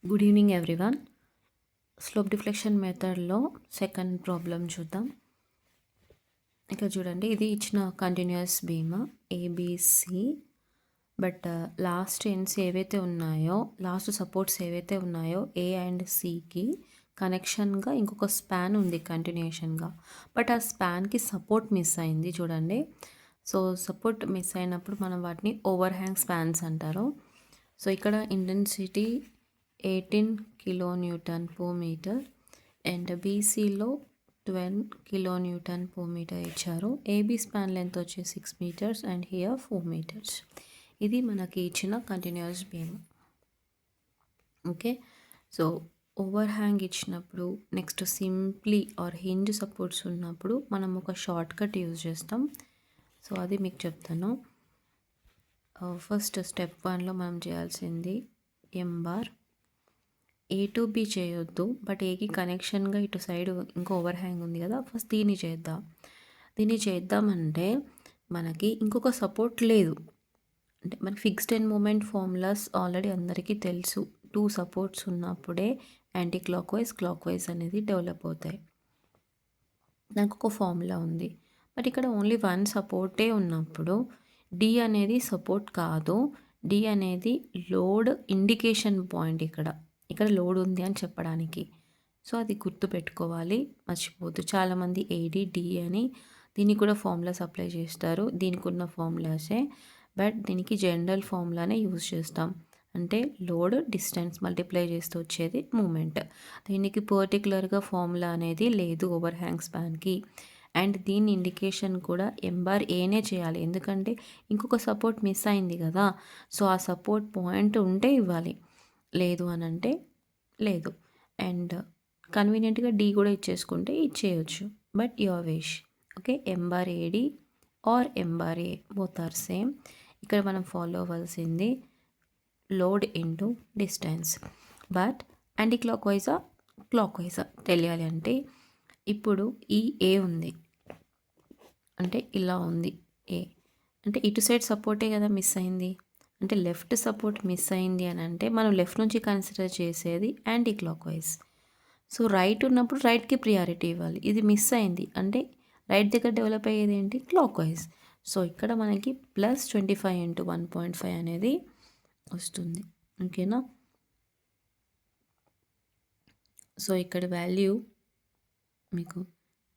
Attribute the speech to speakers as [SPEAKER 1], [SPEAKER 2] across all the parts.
[SPEAKER 1] Good evening everyone. Slope deflection మెథడ్లో second problem చూద్దాం. ఇక్కడ చూడండి, ఇది ఇచ్చిన continuous beam ABC. But last ends ఏవైతే ఉన్నాయో, లాస్ట్ సపోర్ట్స్ ఏవైతే ఉన్నాయో ఏ అండ్ సికి కనెక్షన్గా ఇంకొక స్పాన్ ఉంది కంటిన్యూషన్గా. బట్ ఆ స్పాన్కి సపోర్ట్ మిస్ అయింది చూడండి. సో సపోర్ట్ మిస్ అయినప్పుడు మనం వాటిని ఓవర్ హ్యాంగ్ స్పాన్స్ అంటారు. సో ఇక్కడ intensity 18 kilonewton per metre and బీసీలో 12 కిలోన్యూటన్ పర్ మీటర్ ఇచ్చారు. ఏబీ స్పాన్ లెంత్ వచ్చి 6 మీటర్స్ అండ్ హియర్ 4 మీటర్స్. ఇది మనకి ఇచ్చిన continuous beam. Okay, so overhang ఇచ్చినప్పుడు next simply or hinge supports ఉన్నప్పుడు మనం ఒక షార్ట్ కట్ యూజ్ చేస్తాం. సో అది మీకు చెప్తాను. ఫస్ట్ స్టెప్ 1లో మనం చేయాల్సింది M bar. A to B చేయొద్దు, బట్ ఏకి కనెక్షన్గా ఇటు సైడ్ ఇంకో ఓవర్ హ్యాంగ్ ఉంది కదా, ఫస్ట్ దీన్ని చేద్దాం. దీన్ని చేద్దామంటే మనకి ఇంకొక సపోర్ట్ లేదు. అంటే మనకి fixed and moment formulas already అందరికీ తెలుసు. 2 సపోర్ట్స్ ఉన్నప్పుడే యాంటీ క్లాక్ వైజ్ అనేది డెవలప్ అవుతాయి. నాకు ఒక ఫార్ములా ఉంది, బట్ ఇక్కడ ఓన్లీ 1 సపోర్టే ఉన్నప్పుడు డి అనేది సపోర్ట్ కాదు. డి అనేది లోడ్ ఇండికేషన్ పాయింట్. ఇక్కడ లోడ్ ఉంది అని చెప్పడానికి. సో అది గుర్తు పెట్టుకోవాలి, మర్చిపోద్దు. చాలామంది ఏడి డి అని దీనికి కూడా ఫార్ములాస్ అప్లై చేస్తారు. దీనికి ఉన్న ఫార్ములాసే, బట్ దీనికి జనరల్ ఫార్ములానే యూజ్ చేస్తాం. అంటే లోడ్ డిస్టెన్స్ మల్టిప్లై చేస్తూ వచ్చేది మూమెంట్. దీనికి పర్టికులర్గా ఫార్ములా అనేది లేదు ఓవర్ హ్యాంగ్ స్పాన్కి. అండ్ దీని ఇండికేషన్ కూడా ఎంబార్ ఏనే చేయాలి, ఎందుకంటే ఇంకొక సపోర్ట్ మిస్ అయింది కదా. సో ఆ సపోర్ట్ పాయింట్ ఉంటే ఇవ్వాలి, లేదు అని అంటే లేదు. అండ్ కన్వీనియంట్గా డి కూడా ఇచ్చేసుకుంటే ఇచ్చేయచ్చు, but your wish. Okay, M bar AD or M bar A both are same. ఇక్కడ మనం ఫాలో అవ్వాల్సింది load into distance. But anti clock వైజా తెలియాలి అంటే ఇప్పుడు ఈ ఏ ఉంది అంటే ఇలా ఉంది. ఏ అంటే ఇటు సైడ్ సపోర్టే కదా మిస్ అయింది. అంటే లెఫ్ట్ సపోర్ట్ మిస్ అయింది అని అంటే మనం లెఫ్ట్ నుంచి కన్సిడర్ చేసేది anti clock wise. So right ఉన్నప్పుడు రైట్కి ప్రియారిటీ ఇవ్వాలి. ఇది మిస్ అయింది అంటే రైట్ దగ్గర డెవలప్ అయ్యేది ఏంటి, క్లాక్ వైజ్. సో ఇక్కడ మనకి +25 × 1.5 అనేది వస్తుంది. ఓకేనా. సో ఇక్కడ వాల్యూ మీకు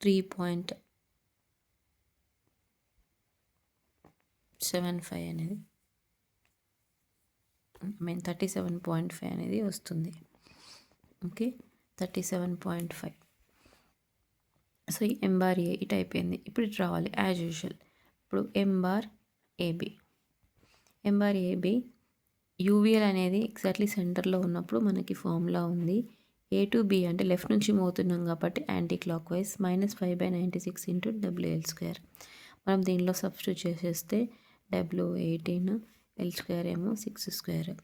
[SPEAKER 1] 3.75 అనేది 37.5 అనేది వస్తుంది. ఓకే, 37.5. సో ఈ ఎంబార్ ఏ ఇటు అయిపోయింది. ఇప్పుడు ఇటు రావాలి యాజ్ యూజువల్. ఇప్పుడు ఎంబార్ ఏబి యూవీఎల్ అనేది ఎగ్జాక్ట్లీ సెంటర్లో ఉన్నప్పుడు మనకి ఫార్ములా ఉంది. ఏ టు బి అంటే లెఫ్ట్ నుంచి మోతున్నాం కాబట్టి యాంటీ క్లాక్ వైజ్ -5/96 × WL². మనం దీనిలో సబ్స్టిట్యూట్ చేసేస్తే W18, L² ఏమో 6².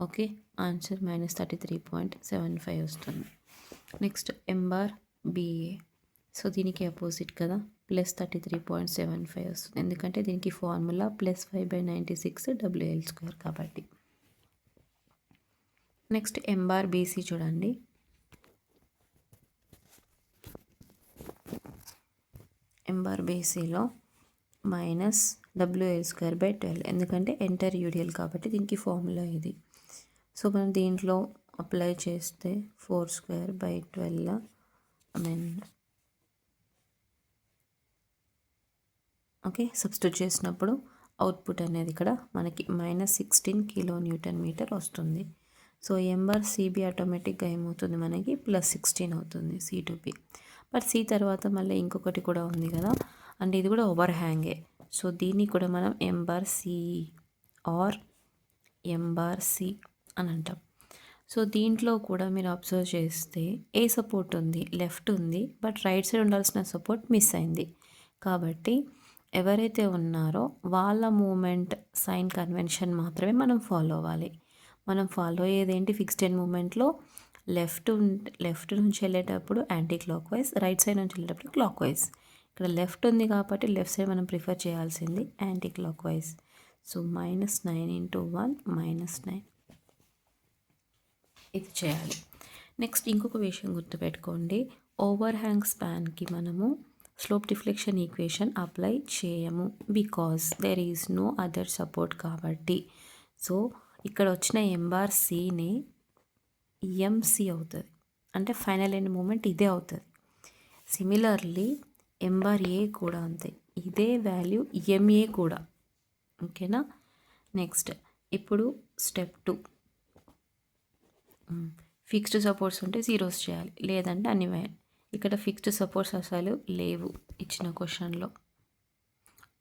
[SPEAKER 1] ఓకే, ఆన్సర్ -33.75 వస్తుంది. Next M bar BA. సో దీనికి అపోజిట్ కదా, +33.75 వస్తుంది, ఎందుకంటే దీనికి ఫార్ములా +5/96 WL² కాబట్టి. నెక్స్ట్ ఎంబార్ బీసీ చూడండి. ఎంబార్ బీసీలో -WL²/12, ఎందుకంటే ఎంటర్ యూడిఎల్ కాబట్టి దీనికి ఫార్ములా ఇది. సో మనం దీంట్లో అప్లై చేస్తే 4²/12 ఓకే, సబ్స్టిట్యూట్ చేసినప్పుడు అవుట్పుట్ అనేది ఇక్కడ మనకి -16 kNm వస్తుంది. సో ఎంబార్ సిబి ఆటోమేటిక్గా ఏమవుతుంది, మనకి +16 అవుతుంది C to B. But C తర్వాత మళ్ళీ ఇంకొకటి కూడా ఉంది కదా, అంటే ఇది కూడా ఓవర్ హ్యాంగే. సో దీన్ని కూడా మనం ఎంబార్ సి ఆర్ ఎంబార్ సి అని అంటాం. సో దీంట్లో కూడా మీరు అబ్జర్వ్ చేస్తే ఏ సపోర్ట్ ఉంది, లెఫ్ట్ ఉంది, బట్ రైట్ సైడ్ ఉండాల్సిన సపోర్ట్ మిస్ అయింది. కాబట్టి ఎవరైతే ఉన్నారో వాళ్ళ మూమెంట్ సైన్ కన్వెన్షన్ మాత్రమే మనం ఫాలో అవ్వాలి. మనం ఫాలో అయ్యేది ఏంటి, ఫిక్స్డ్ అండ్ మూమెంట్లో లెఫ్ట్ నుంచి వెళ్ళేటప్పుడు anti clock wise, right side నుంచి వెళ్ళేటప్పుడు క్లాక్ వైజ్. ఇక్కడ లెఫ్ట్ ఉంది కాబట్టి లెఫ్ట్ సైడ్ మనం ప్రిఫర్ చేయాల్సింది యాంటీ క్లాక్ వైజ్. సో -9 × 1 -9. ఇది చేయాలి. నెక్స్ట్ ఇంకొక విషయం గుర్తుపెట్టుకోండి, ఓవర్ హ్యాంగ్ స్పాన్కి మనము స్లోప్ డిఫ్లెక్షన్ ఈక్వేషన్ అప్లై చేయము, because there is no other support కాబట్టి. సో ఇక్కడ వచ్చిన ఎంబార్ సినే ఎంసి అవుతుంది, అంటే ఫైనల్ ఎండ్ మూమెంట్ ఇదే అవుతుంది. సిమిలర్లీ ఎంబార్ ఏ కూడా అంతే, ఇదే వాల్యూ ఎంఏ కూడా. ఓకేనా. నెక్స్ట్ ఇప్పుడు స్టెప్ 2, ఫిక్స్డ్ సపోర్ట్స్ ఉంటే జీరోస్ చేయాలి, లేదంటే అన్ని వేయాలి. ఇక్కడ ఫిక్స్డ్ సపోర్ట్స్ అసలు లేవు ఇచ్చిన క్వశ్చన్లో.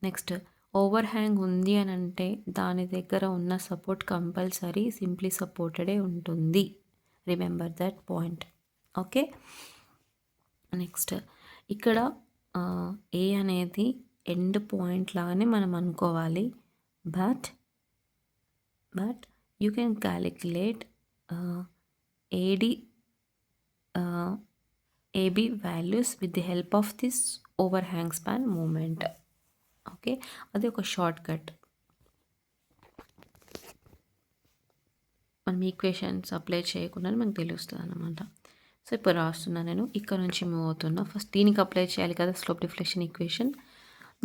[SPEAKER 1] నెక్స్ట్ ఓవర్ హ్యాంగ్ ఉంది అని అంటే దాని దగ్గర ఉన్న సపోర్ట్ కంపల్సరీ సింప్లీ సపోర్టెడే ఉంటుంది. Remember that point. Okay. Next ఇక్కడ ఏ అనేది ఎండ్ పాయింట్ లాగానే మనం అనుకోవాలి, but you can calculate AD AB values with the help of this overhang span movement. Okay, అది ఒక షార్ట్ కట్. మనం ఈక్వేషన్స్ అప్లై చేయకుండా మనకు తెలుస్తుంది అనమాట. సో ఇప్పుడు రాస్తున్నా నేను, ఇక్కడ నుంచి మూవ్ అవుతున్నా. ఫస్ట్ దీనికి అప్లై చేయాలి కదా స్లోప్ డిఫ్లెక్షన్ ఈక్వేషన్,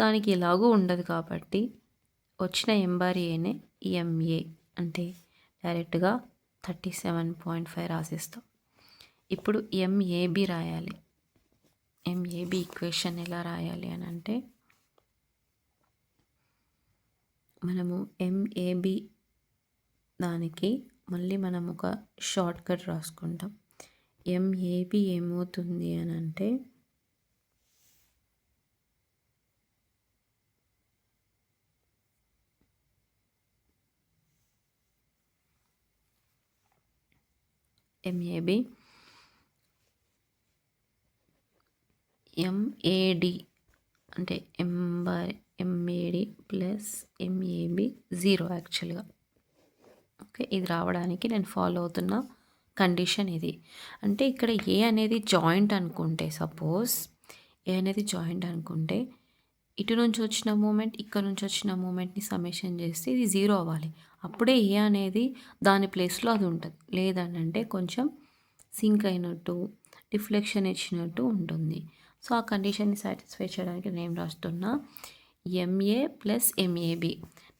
[SPEAKER 1] దానికి ఎలాగూ ఉండదు కాబట్టి వచ్చిన ఎంబార్ ఏనే ఎంఏ అంటే డైరెక్ట్గా 37.5 రాసిస్తాం. ఇప్పుడు ఎంఏబి రాయాలి. ఎంఏబి ఈక్వేషన్ ఎలా రాయాలి అని అంటే, మనము ఎంఏబి దానికి మళ్ళీ మనం ఒక షార్ట్ కట్ రాసుకుంటాం. ఎంఏబి ఏమవుతుంది అని అంటే ఎంఏబి ఎంఏడి అంటే ఎంఏడి ప్లస్ ఎంఏబి 0 యాక్చువల్గా. ఓకే, ఇది రావడానికి నేను ఫాలో అవుతున్న కండిషన్ ఇది. అంటే ఇక్కడ ఏ అనేది జాయింట్ అనుకుంటే, సపోజ్ ఏ అనేది జాయింట్ అనుకుంటే, ఇటు నుంచి వచ్చిన మూమెంట్ ఇక్కడ నుంచి వచ్చిన మూమెంట్ని సమ్మేషన్ చేస్తే ఇది 0 అవ్వాలి. అప్పుడే ఏ అనేది దాని ప్లేస్లో అది ఉంటుంది. లేదంటే కొంచెం సింక్ అయినట్టు డిఫ్లెక్షన్ ఇచ్చినట్టు ఉంటుంది. సో ఆ కండిషన్ని సాటిస్ఫై చేయడానికి నేను ఏం రాస్తున్నా, ఎంఏ ప్లస్ ఎంఏబి.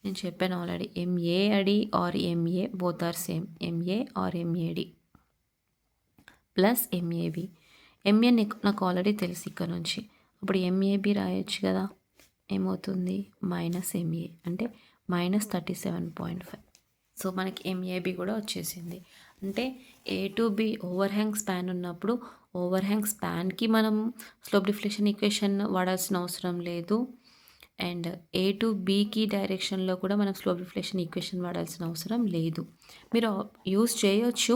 [SPEAKER 1] నేను చెప్పాను already, MAD or MA both are same, MA or MAD plus MAB. MA నాకు ఆల్రెడీ తెలుసు ఇక్కడ నుంచి, అప్పుడు ఎంఏబి రాయొచ్చు కదా. ఏమవుతుంది, మైనస్ ఎంఏ అంటే మైనస్ 37.5. సో మనకి ఎంఏబి కూడా వచ్చేసింది. అంటే A to B overhang span ఉన్నప్పుడు ఓవర్ హ్యాంగ్ స్పాన్కి మనం స్లోప్ డిఫ్లెక్షన్ ఈక్వేషన్ వాడాల్సిన అవసరం లేదు, అండ్ ఏ టు బికి డైరెక్షన్లో కూడా మనం స్లోప్ డిఫ్లెక్షన్ ఈక్వేషన్ వాడాల్సిన అవసరం లేదు. మీరు యూస్ చేయొచ్చు,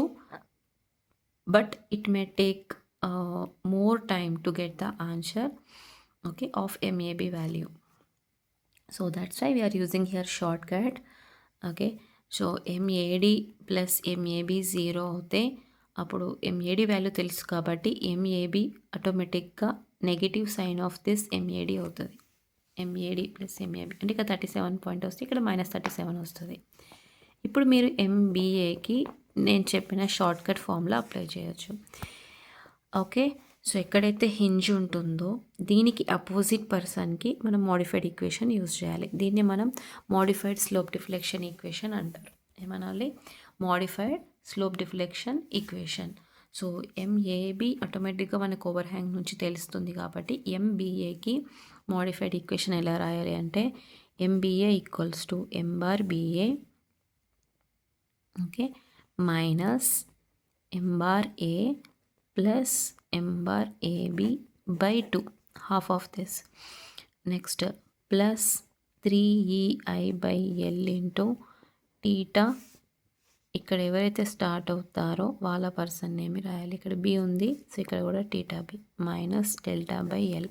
[SPEAKER 1] but it may take more time to get the answer, okay, of MAB value. So that's why we're using here short cut. Okay, so MAD plus MAB 0 అవుతే అప్పుడు MAD value తెలుసు కాబట్టి MAB ఆటోమేటిక్గా negative sign of this MAD అవుతుంది. MAD plus MAB అంటే ఇక్కడ 37 point వస్తే ఇక్కడ -37 వస్తుంది. ఇప్పుడు మీరు ఎంబీఏకి నేను చెప్పిన షార్ట్ కట్ ఫార్ములా అప్లై చేయొచ్చు. ఓకే, సో ఎక్కడైతే హింజ్ ఉంటుందో దీనికి అపోజిట్ పర్సన్కి మనం మోడిఫైడ్ ఈక్వేషన్ యూజ్ చేయాలి. దీన్ని మనం మోడిఫైడ్ స్లోప్ డిఫ్లెక్షన్ ఈక్వేషన్ అంటారు. ఏమనాలి, modified slope deflection equation. So MAB ఆటోమేటిక్గా మనకు ఓవర్ హ్యాంగ్ నుంచి తెలుస్తుంది కాబట్టి ఎంబీఏకి మోడిఫైడ్ ఈక్వేషన్ ఎలా రాయాలి అంటే MBA equals to M bar BA, okay, minus M bar A plus M bar AB by 2, half of this. Next plus 3EI by L into theta. ఇక్కడ ఎవరైతే స్టార్ట్ అవుతారో వాళ్ళ పర్సన్ నేమ్ రాయాలి. ఇక్కడ B ఉంది, సో ఇక్కడ కూడా theta B minus delta by L.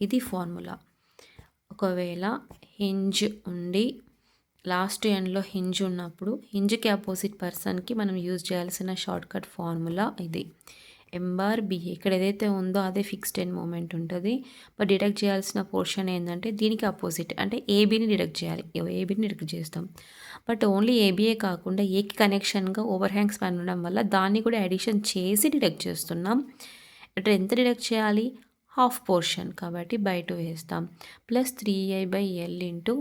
[SPEAKER 1] ఇది ఫార్ములా. ఒకవేళ హింజ్ ఉండి లాస్ట్ ఎండ్లో హింజ్ ఉన్నప్పుడు హింజ్కి అపోజిట్ పర్సన్కి మనం యూజ్ చేయాల్సిన షార్ట్ కట్ ఫార్ములా ఇది. ఎంఆర్బిఏ ఇక్కడ ఏదైతే ఉందో అదే ఫిక్స్డ్ ఎండ్ మూమెంట్ ఉంటుంది. బట్ డిడక్ట్ చేయాల్సిన పోర్షన్ ఏంటంటే దీనికి అపోజిట్, అంటే ఏబీని డిడక్ట్ చేయాలి. ఏబీని డిడక్ట్ చేస్తాం. బట్ ఓన్లీ ఏబీఏ కాకుండా ఏకి కనెక్షన్గా ఓవర్ హ్యాంగ్ స్పాన్ ఉండడం వల్ల దాన్ని కూడా అడిషన్ చేసి డిడక్ట్ చేస్తున్నాం. అంటే ఎంత డిడక్ట్ చేయాలి? హాఫ్ పోర్షన్, కాబట్టి బై 2 వేస్తాం. Plus 3i/l into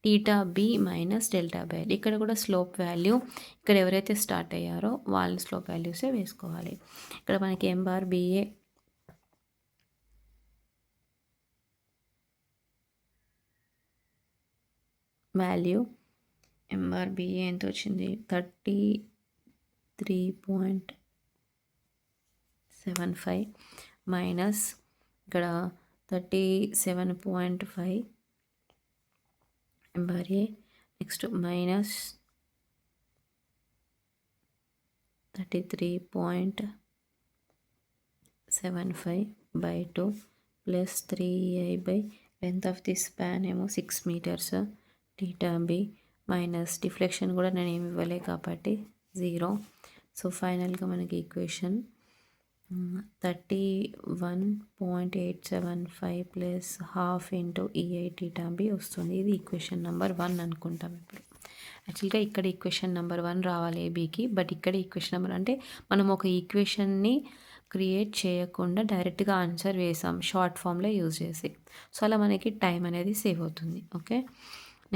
[SPEAKER 1] theta B minus delta by L. ఇక్కడ కూడా స్లోప్ వాల్యూ ఇక్కడ ఎవరైతే స్టార్ట్ అయ్యారో వాళ్ళ స్లోప్ వాల్యూసే వేసుకోవాలి. ఇక్కడ మనకి ఎంఆర్బిఏ వాల్యూ ఎంఆర్బిఏ ఎంత వచ్చింది? 33.75 మైనస్ ఇక్కడ 37.5 MRA, next minus 33.75 by 2 plus 3i length of the span ఏమో 6 meters theta B minus deflection కూడా నేను ఏమి ఇవ్వలే కాబట్టి 0. సో ఫైనల్గా మనకి equation 31.875 plus half into EI theta B వస్తుంది. ఇది ఈక్వేషన్ నెంబర్ 1 అనుకుంటాం. ఇప్పుడు యాక్చువల్గా ఇక్కడ ఈక్వేషన్ నెంబర్ 1 రావాలి ఏబీకి, బట్ ఇక్కడ ఈక్వేషన్ నెంబర్ అంటే మనం ఒక ఈక్వేషన్ని క్రియేట్ చేయకుండా డైరెక్ట్గా ఆన్సర్ వేసాం షార్ట్ ఫామ్లో యూజ్ చేసి. సో అలా మనకి టైం అనేది సేవ్ అవుతుంది. ఓకే,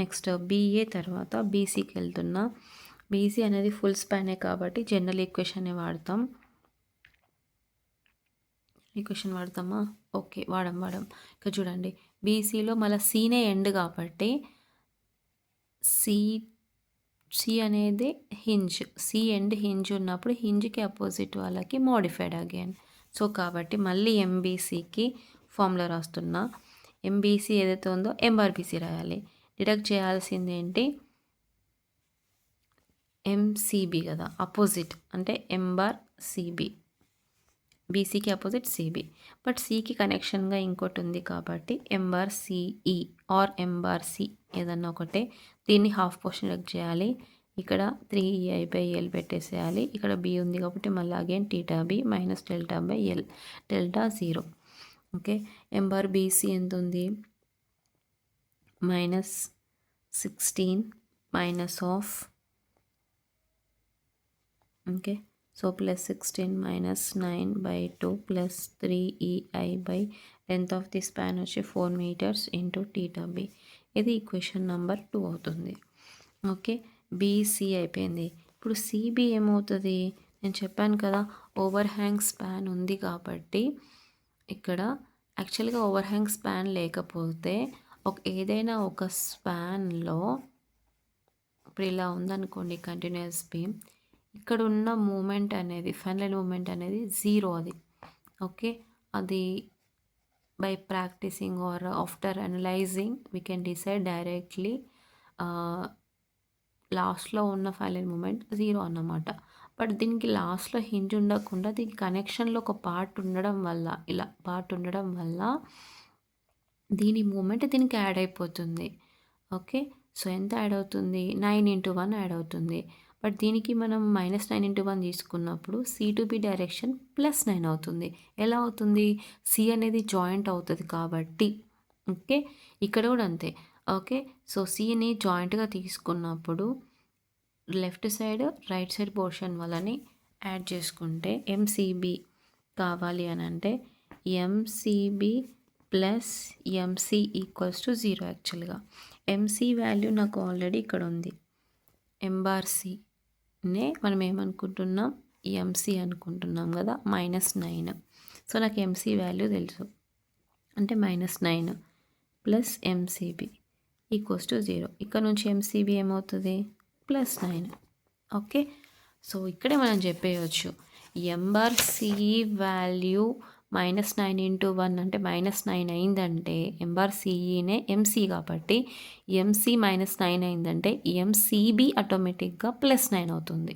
[SPEAKER 1] నెక్స్ట్ బీఏ తర్వాత బీసీకి వెళ్తున్నా. బీసీ అనేది ఫుల్ స్పానే కాబట్టి జనరల్ ఈక్వేషన్ని వాడతాం. ఈక్వేషన్ వాడతామా? ఓకే, వాడం. ఇక్కడ చూడండి, బీసీలో మళ్ళీ సీనే ఎండ్ కాబట్టి సి అనేది హింజ్, సి ఎండ్ హింజ్ ఉన్నప్పుడు హింజ్కి అపోజిట్ వాళ్ళకి మోడిఫైడ్ అగైన్. సో కాబట్టి మళ్ళీ ఎంబీసీకి ఫార్ములా రాస్తున్నా. ఎంబీసీ ఏదైతే ఉందో ఎంఆర్బీసీ రాయాలి. డిడక్ట్ చేయాల్సింది ఏంటి? ఎంసీబీ కదా, అపోజిట్ అంటే ఎంబార్ సిబి, బీసీకి అపోజిట్ సిబి. బట్ సికి కనెక్షన్గా ఇంకోటి ఉంది కాబట్టి ఎంబార్ సిఈ ఆర్ ఎంబార్ సి ఏదన్నా ఒకటే. దీన్ని హాఫ్ పోర్షన్ డిడక్ట్ చేయాలి. ఇక్కడ 3i/l పెట్టేసేయాలి. ఇక్కడ బి ఉంది కాబట్టి మళ్ళీ again theta B minus delta by L, delta 0. Okay, M bar BC ఎంత ఉంది? -16 minus half, okay, so plus 16 minus 9/2 plus 3ei length of the span వచ్చి 4 meters ఇంటూ టీటా బి. ఇది ఈక్వేషన్ నెంబర్ 2 అవుతుంది. ఓకే, బీసీ అయిపోయింది. ఇప్పుడు CB ఏమవుతుంది? నేను చెప్పాను కదా, ఓవర్ హ్యాంగ్ స్పాన్ ఉంది కాబట్టి ఇక్కడ యాక్చువల్గా ఓవర్ హ్యాంగ్ స్పాన్ లేకపోతే ఏదైనా ఒక స్పాన్లో ఇప్పుడు ఇలా ఉందనుకోండి కంటిన్యూస్ బీమ్, ఇక్కడ ఉన్న మూమెంట్ అనేది ఫైనల్ మూమెంట్ అనేది 0 అది. ఓకే, అది by practising or after analysing we can decide directly లాస్ట్లో ఉన్న ఫైనల్ మూమెంట్ 0 అన్నమాట. బట్ దీనికి లాస్ట్లో హింజ్ ఉండకుండా దీనికి కనెక్షన్లో ఒక పార్ట్ ఉండడం వల్ల, ఇలా పార్ట్ ఉండడం వల్ల దీని మూమెంట్ దీనికి యాడ్ అయిపోతుంది. ఓకే, సో ఎంత యాడ్ అవుతుంది? 9/1 యాడ్ అవుతుంది. బట్ దీనికి మనం -9/1 తీసుకున్నప్పుడు సి టు బి డైరెక్షన్ +9 అవుతుంది. ఎలా అవుతుంది? సి అనేది జాయింట్ అవుతుంది కాబట్టి. ఓకే, ఇక్కడ కూడా అంతే. ఓకే, సో సిని జాయింట్గా తీసుకున్నప్పుడు left side right side portion వాళ్ళని యాడ్ చేసుకుంటే ఎంసీబీ కావాలి అని అంటే MCB plus MC equals to 0. యాక్చువల్గా ఎంసీ వాల్యూ నాకు ఆల్రెడీ ఇక్కడ ఉంది. ఎంబార్సీనే మనం ఏమనుకుంటున్నాం? ఎంసీ అనుకుంటున్నాం కదా, -9. సో నాకు ఎంసీ వాల్యూ తెలుసు, అంటే -9 ప్లస్ ఎంసీబీ ఈక్వల్స్ టు 0. ఇక్కడ నుంచి ఎంసీబీ ఏమవుతుంది? +9. ఓకే, సో ఇక్కడే మనం చెప్పేయచ్చు ఎంబార్సీ వాల్యూ -9/1 అంటే -9 అయిందంటే ఎంబార్సీఈనే ఎంసీ కాబట్టి ఎంసీ -9 అయిందంటే ఎంసీబీ ఆటోమేటిక్గా +9 అవుతుంది.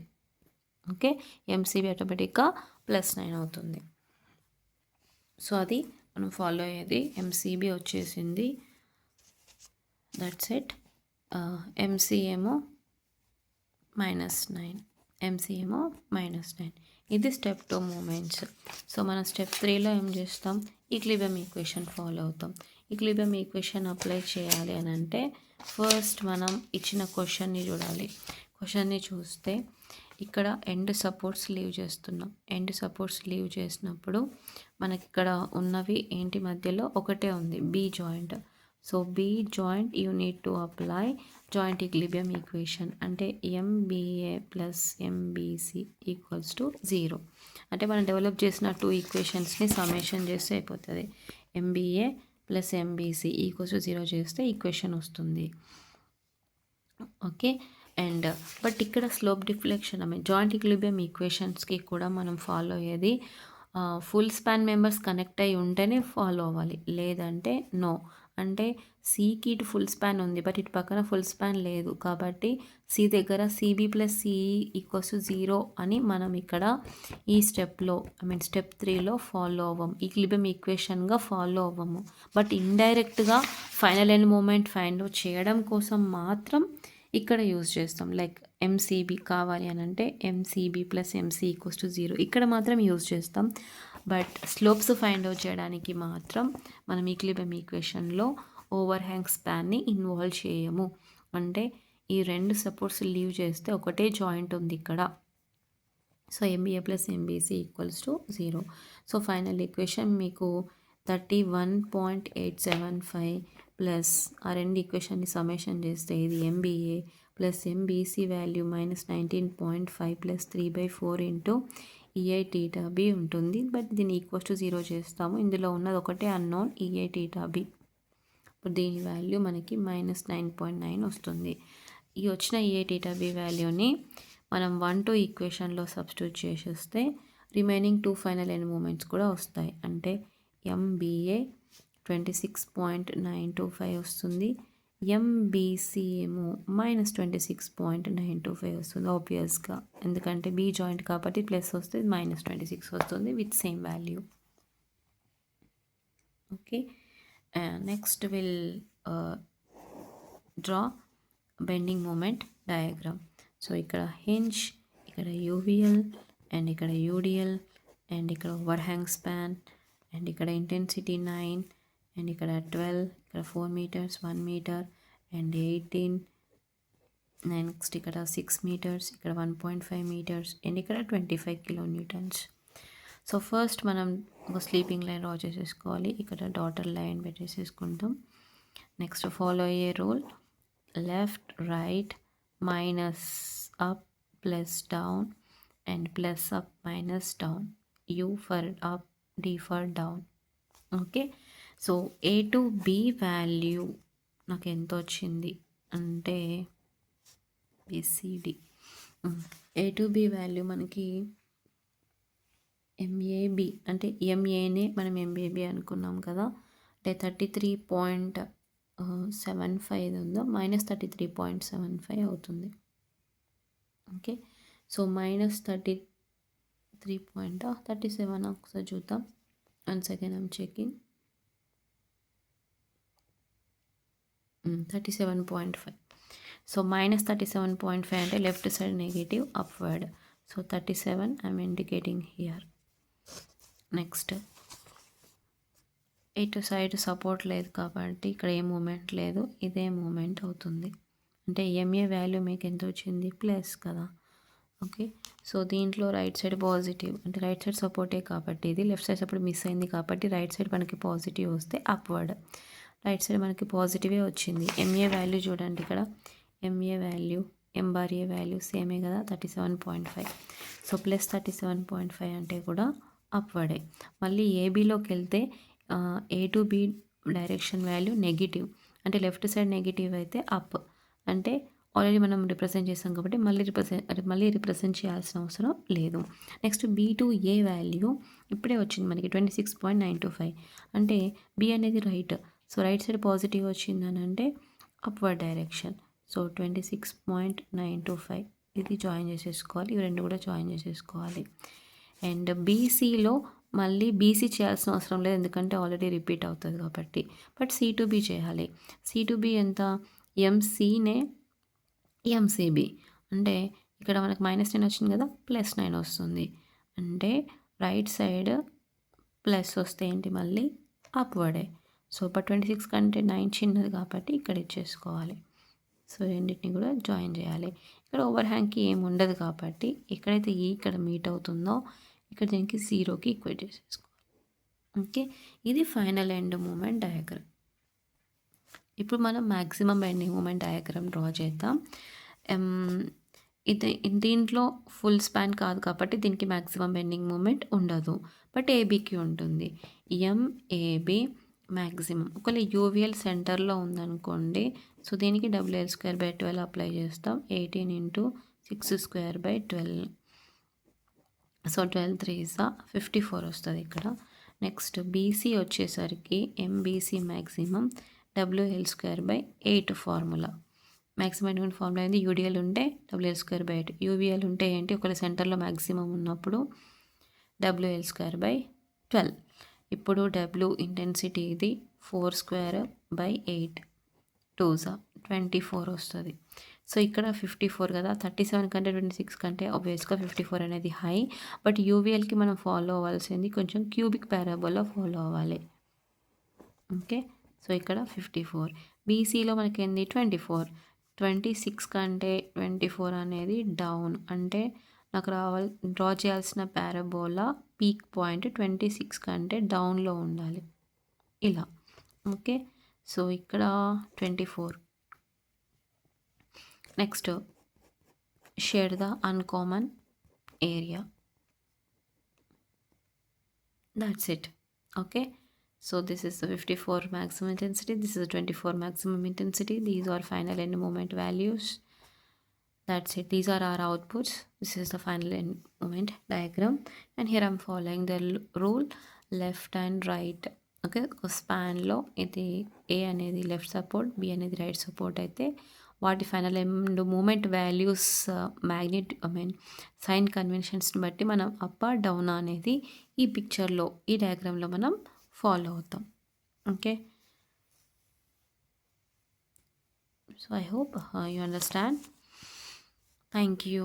[SPEAKER 1] ఓకే, ఎంసీబీ ఆటోమేటిక్గా +9 అవుతుంది. సో అది మనం ఫాలో అయ్యేది. ఎంసీబీ వచ్చేసింది, దట్స్ ఇట్. ఎంసీ ఏమో -9. ఎంసీ ఏమో -9. ఇది స్టెప్ 2 మూమెంట్స్. సో మనం స్టెప్ 3లో ఏం చేస్తాం, ఈక్విలిబ్రియం ఈక్వేషన్ ఫాలో అవుతాం. ఈక్విలిబ్రియం ఈక్వేషన్ అప్లై చేయాలి అని అంటే ఫస్ట్ మనం ఇచ్చిన క్వశ్చన్ని చూడాలి. క్వశ్చన్ని చూస్తే ఇక్కడ ఎండ్ సపోర్ట్స్ లీవ్ చేస్తున్నాం. ఎండ్ సపోర్ట్స్ లీవ్ చేసినప్పుడు మనకి ఇక్కడ ఉన్నవి ఏంటి, మధ్యలో ఒకటే ఉంది, B joint. So B joint you need to apply joint equilibrium equation. అంటే MBA plus MBC equals to 0. అంటే మనం డెవలప్ చేసిన 2 ఈక్వేషన్స్ని సమ్మేషన్ చేస్తే అయిపోతుంది. MBA plus MBC equals to 0 చేస్తే ఈక్వేషన్ వస్తుంది. ఓకే. అండ్ బట్ ఇక్కడ స్లోప్ డిఫ్లెక్షన్ జాయింట్ ఈక్విలిబ్రియం ఈక్వేషన్స్కి కూడా మనం ఫాలో అయ్యేది ఫుల్ స్పాన్ మెంబర్స్ కనెక్ట్ అయి ఉంటేనే ఫాలో అవ్వాలి, లేదంటే నో. అంటే సికి ఇటు ఫుల్ స్పాన్ ఉంది, బట్ ఇటు పక్కన ఫుల్ స్పాన్ లేదు, కాబట్టి సి దగ్గర CB plus CE equals to 0 అని మనం ఇక్కడ ఈ స్టెప్లో స్టెప్ 3లో ఫాలో అవ్వము, ఈక్విలిబ్రియం ఈక్వేషన్గా ఫాలో అవ్వము. బట్ ఇండైరెక్ట్గా final end moment find out చేయడం కోసం మాత్రం ఇక్కడ యూజ్ చేస్తాం. లైక్ ఎంసీబీ కావాలి అని అంటే MCB plus MC equals to 0 ఇక్కడ మాత్రం యూజ్ చేస్తాం. బట్ స్లోప్స్ ఫైండ్ అవుట్ చేయడానికి మాత్రం మనం ఈక్విలిబ్రియం ఈక్వేషన్లో ఓవర్ హ్యాంగ్ స్పాన్ని ఇన్వాల్వ్ చేయము. అంటే ఈ 2 సపోర్ట్స్ లీవ్ చేస్తే ఒకటే జాయింట్ ఉంది ఇక్కడ. So MBA plus MBC equals to 0. So final equation మీకు 31.875 ప్లస్ ఆ 2 ఈక్వేషన్ని సమ్మేషన్ చేస్తే ఇది MBA plus MBC value -19.5 plus 3/4 into EI theta B ఉంటుంది. బట్ దీన్ని ఈక్వల్స్ టు 0 చేస్తాము. ఇందులో ఉన్నది ఒకటే అన్నోన్ ఈఐ టీటా బి. ఇప్పుడు దీని వాల్యూ మనకి -9.9 వస్తుంది. ఈ వచ్చిన ఈఐ టీటా బి వాల్యూని మనం 1-2 ఈక్వేషన్లో సబ్స్టిట్యూట్ చేసేస్తే రిమైనింగ్ 2 ఫైనల్ ఎండ్ మూమెంట్స్ కూడా వస్తాయి. అంటే ఎంబీఏ 26.925 వస్తుంది, ఎంబీసీ ఏమో -26.925 వస్తుంది ఆబ్వియస్గా, ఎందుకంటే బీ జాయింట్ కాబట్టి ప్లస్ వస్తే -26 వస్తుంది with same value. Okay. Next will draw bending moment diagram. So ఇక్కడ హింజ్, ఇక్కడ యూవిఎల్ అండ్ ఇక్కడ యూడిఎల్ అండ్ ఇక్కడ ఓవర్ హ్యాంగ్ స్పాన్ అండ్ ఇక్కడ ఇంటెన్సిటీ 9 అండ్ ఇక్కడ 12, ఇక్కడ 4 meters 1 meter అండ్ 18, నెక్స్ట్ ఇక్కడ 6 meters, ఇక్కడ 1.5 meters అండ్ ఇక్కడ 25 kilonewtons. సో ఫస్ట్ మనం ఒక స్లీపింగ్ లైన్ డ్రా చేసేసుకోవాలి. ఇక్కడ డాటర్ లైన్ పెట్టేసేసుకుంటాం. నెక్స్ట్ ఫాలో అయ్యే rule left right minus up plus down and plus up minus down, U for up D for down. Okay. So A to B value నాకు ఎంత వచ్చింది అంటే BCD A to B value మనకి MAB అంటే ఎంఏనే మనం MAB అనుకున్నాం కదా, అంటే 33.75 ఉందో -33.75 అవుతుంది. ఓకే. సో -33.37 ఒకసారి చూద్దాం. 1 second ఐమ్ చెకింగ్. 37.5. సో -37.5 అంటే left side negative upward. So 37 I'm indicating here. Next ఇటు సైడ్ సపోర్ట్ లేదు కాబట్టి ఇక్కడ ఏ మూమెంట్ లేదు, ఇదే మూమెంట్ అవుతుంది. అంటే ఎంఏ వాల్యూ మీకు ఎంత వచ్చింది ప్లస్ కదా. ఓకే. సో దీంట్లో రైట్ సైడ్ పాజిటివ్ అంటే రైట్ సైడ్ సపోర్టే కాబట్టి ఇది, లెఫ్ట్ సైడ్ సపోర్ట్ మిస్ అయింది కాబట్టి రైట్ సైడ్ మనకి పాజిటివ్ వస్తే అప్వర్డ్, రైట్ సైడ్ మనకి పాజిటివే వచ్చింది. ఎంఏ వాల్యూ చూడండి, ఇక్కడ ఎంఏ వాల్యూ ఎంఆర్ఏ వాల్యూ సేమే కదా 37.5. సో ప్లస్ 37.5 అంటే కూడా అప్వర్డే. మళ్ళీ ఏబీలోకి వెళ్తే A to B direction value negative, అంటే లెఫ్ట్ సైడ్ నెగిటివ్ అయితే అప్, అంటే ఆల్రెడీ మనం రిప్రజెంట్ చేస్తాం కాబట్టి మళ్ళీ రిప్రజెంట్ చేయాల్సిన అవసరం లేదు. Next B to A value ఇప్పుడే వచ్చింది మనకి 26.925, అంటే బి అనేది right. So right side positive వచ్చిందని అంటే అప్వర్డ్ డైరెక్షన్. సో 26.925 ఇది జాయిన్ చేసేసుకోవాలి, ఇవి రెండు కూడా జాయిన్ చేసేసుకోవాలి. అండ్ బీసీలో మళ్ళీ బీసీ చేయాల్సిన అవసరం లేదు, ఎందుకంటే ఆల్రెడీ రిపీట్ అవుతుంది కాబట్టి. బట్ సి టు బి చేయాలి. సి టు బి ఎంత, ఎంసీనే ఎంసీబీ, అంటే ఇక్కడ మనకు -9 వచ్చింది కదా, +9 వస్తుంది. అంటే రైట్ సైడ్ ప్లస్ వస్తే ఏంటి మళ్ళీ అప్వర్డే. సో బట్ 26 కంటే 9 చిన్నది కాబట్టి ఇక్కడ ఇచ్చేసుకోవాలి. సో రెండింటిని కూడా జాయిన్ చేయాలి. ఇక్కడ ఓవర్ హ్యాంగ్కి ఏమి ఉండదు కాబట్టి ఎక్కడైతే ఇక్కడ మీట్ అవుతుందో ఇక్కడ దీనికి 0కి ఈక్వేట్ చేసేసుకోవాలి. ఓకే, ఇది ఫైనల్ ఎండ్ మూమెంట్ డయాగ్రామ్. ఇప్పుడు మనం maximum bending moment diagram draw చేద్దాం. దీంట్లో ఫుల్ స్పాన్ కాదు కాబట్టి దీనికి మ్యాక్సిమం బెండింగ్ మూమెంట్ ఉండదు, బట్ ఏబీకి ఉంటుంది. MAB maximum. ఒకవేళ యూవిఎల్ సెంటర్లో ఉందనుకోండి, సో దీనికి WL²/12 అప్లై చేస్తాం. 18 × 6²/12. సో 12 3 54 వస్తుంది ఇక్కడ. నెక్స్ట్ బీసీ వచ్చేసరికి MBC maximum WL²/8 formula. Maximum demand formula అయింది. యూడిఎల్ ఉంటే WL²/8. యూవిఎల్ ఉంటే ఏంటి, ఒకవేళ సెంటర్లో మ్యాక్సిమం ఉన్నప్పుడు WL²/12. ఇప్పుడు W ఇంటెన్సిటీ ఇది 4²/8 2 24 వస్తుంది. సో ఇక్కడ 54 కదా, 37 కంటే 26 కంటే ఆబ్వియస్గా 54 అనేది హై. బట్ యూవిఎల్కి మనం ఫాలో అవ్వాల్సింది కొంచెం క్యూబిక్ పారాబోలా ఫాలో అవ్వాలి. ఓకే, సో ఇక్కడ 54. బీసీలో మనకి ఏంది 24. 26 కంటే 24 అనేది డౌన్. అంటే నాకు డ్రా చేయాల్సిన పారాబోలా పీక్ పాయింట్ 26 కంటే డౌన్లో ఉండాలి ఇలా. ఓకే, సో ఇక్కడ 24. Next shade the uncommon area. That's it. Okay, so this is the 54 maximum intensity, this is the 24 maximum intensity. These are final end moment values. That's it. These are our outputs. This is the final end moment diagram, and here I'm following the rule left and right. Okay, ఒక స్పాన్లో ఇది A అనేది left support, B అనేది right support అయితే వాటి final end moment values sign కన్వెన్షన్స్ని బట్టి మనం అప్ డౌన్ అనేది ఈ పిక్చర్లో ఈ డయాగ్రామ్లో మనం ఫాలో అవుతాం. Okay, so I hope you understand. Thank you.